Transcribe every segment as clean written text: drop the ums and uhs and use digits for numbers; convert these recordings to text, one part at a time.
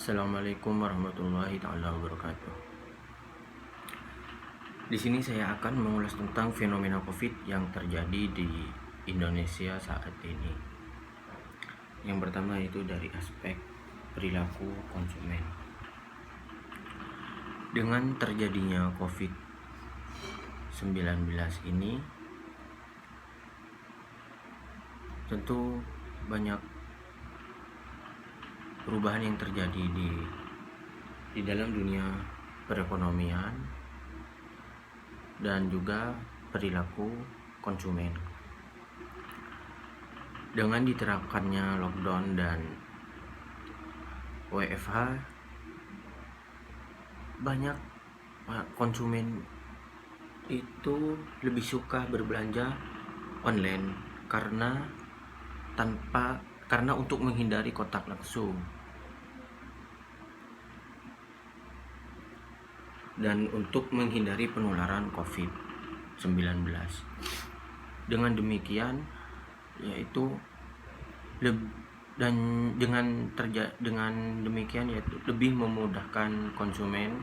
Assalamualaikum warahmatullahi taala wabarakatuh. Di sini saya akan mengulas tentang fenomena Covid yang terjadi di Indonesia saat ini. Yang pertama itu dari aspek perilaku konsumen. Dengan terjadinya Covid-19 ini, tentu banyak perubahan yang terjadi di dalam dunia perekonomian dan juga perilaku konsumen. Dengan diterapkannya lockdown dan WFH, banyak konsumen itu lebih suka berbelanja online karena untuk menghindari kontak langsung dan untuk menghindari penularan COVID-19. Dengan demikian yaitu lebih memudahkan konsumen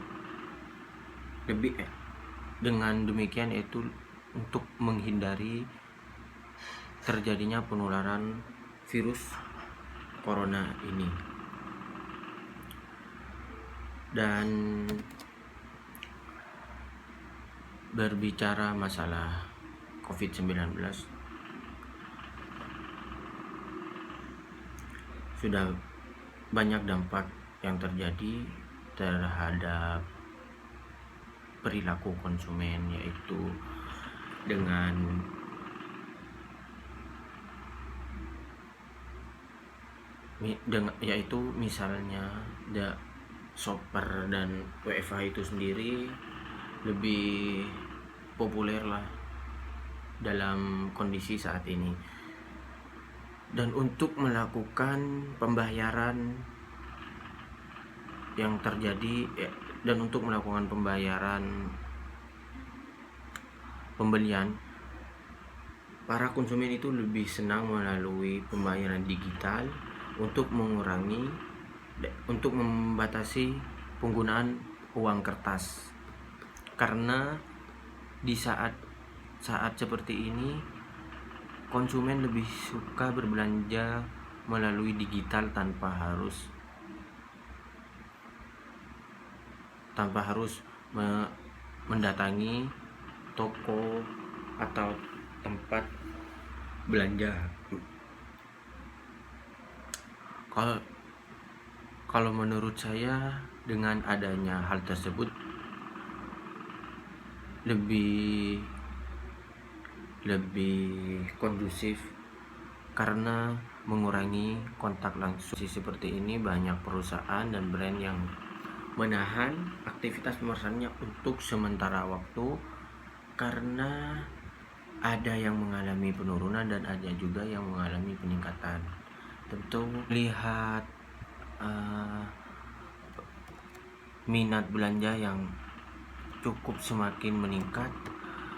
untuk menghindari terjadinya penularan virus corona ini. Dan berbicara masalah COVID-19, sudah banyak dampak yang terjadi terhadap perilaku konsumen, yaitu misalnya shopper dan WFH itu sendiri lebih populer lah dalam kondisi saat ini. Dan untuk melakukan pembayaran pembelian, para konsumen itu lebih senang melalui pembayaran digital untuk membatasi penggunaan uang kertas. Karena di saat seperti ini, konsumen lebih suka berbelanja melalui digital tanpa harus mendatangi toko atau tempat belanja. Kalau menurut saya, dengan adanya hal tersebut lebih kondusif karena mengurangi kontak langsung. Seperti ini, banyak perusahaan dan brand yang menahan aktivitas pemasarannya untuk sementara waktu karena ada yang mengalami penurunan dan ada juga yang mengalami peningkatan. Tentu lihat minat belanja yang cukup semakin meningkat,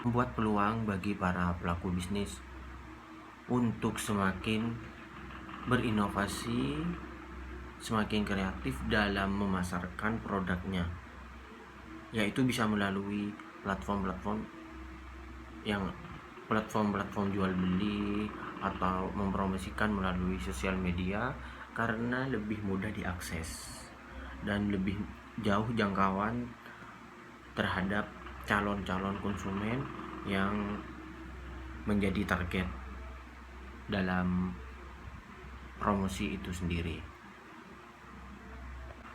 membuat peluang bagi para pelaku bisnis untuk semakin berinovasi, semakin kreatif dalam memasarkan produknya, yaitu bisa melalui platform jual beli atau mempromosikan melalui sosial media karena lebih mudah diakses dan lebih jauh jangkauan terhadap calon konsumen yang menjadi target dalam promosi itu sendiri.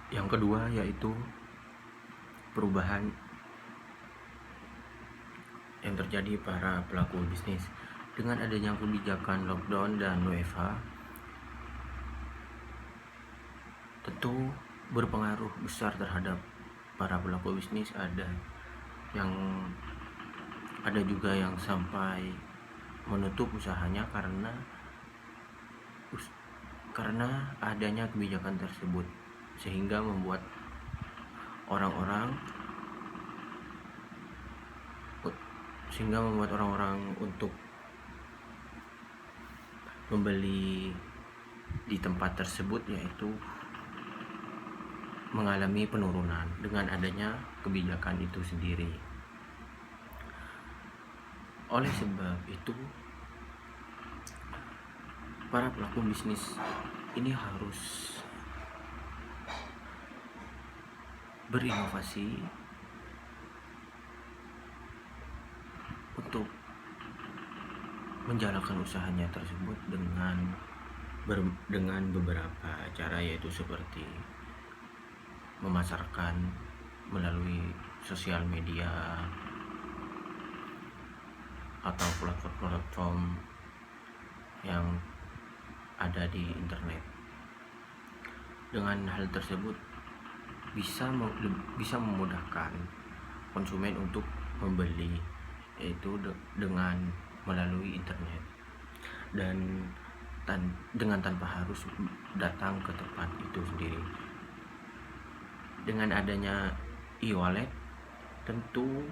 Yang kedua yaitu perubahan yang terjadi para pelaku bisnis. Dengan adanya kebijakan lockdown dan WFH, tentu berpengaruh besar terhadap para pelaku bisnis. Ada juga yang sampai menutup usahanya karena adanya kebijakan tersebut, sehingga membuat orang-orang untuk membeli di tempat tersebut, yaitu mengalami penurunan dengan adanya kebijakan itu sendiri. Oleh sebab itu, para pelaku bisnis ini harus berinovasi untuk menjalankan usahanya tersebut dengan beberapa cara, yaitu seperti memasarkan melalui sosial media atau platform-platform yang ada di internet. Dengan hal tersebut bisa memudahkan konsumen untuk membeli, yaitu dengan melalui internet dan dengan tanpa harus datang ke tempat itu sendiri. Dengan adanya e-wallet, tentu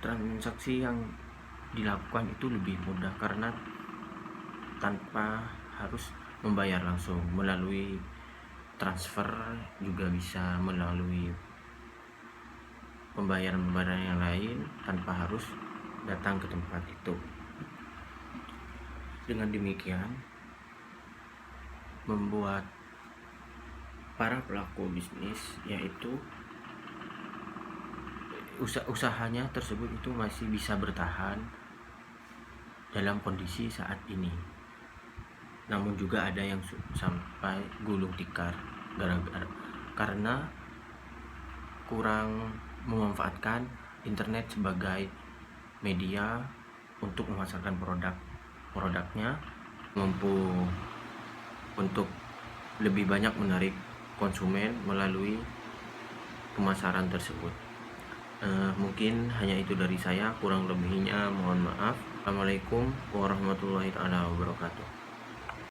transaksi yang dilakukan itu lebih mudah karena tanpa harus membayar langsung, melalui transfer juga bisa, melalui pembayaran yang lain tanpa harus datang ke tempat itu. Dengan demikian membuat para pelaku bisnis, yaitu usahanya tersebut itu masih bisa bertahan dalam kondisi saat ini. Namun juga ada yang sampai gulung tikar karena kurang memanfaatkan internet sebagai media untuk memasarkan produknya, mampu untuk lebih banyak menarik konsumen melalui pemasaran tersebut. Mungkin hanya itu dari saya, kurang lebihnya mohon maaf. Assalamualaikum warahmatullahi wabarakatuh.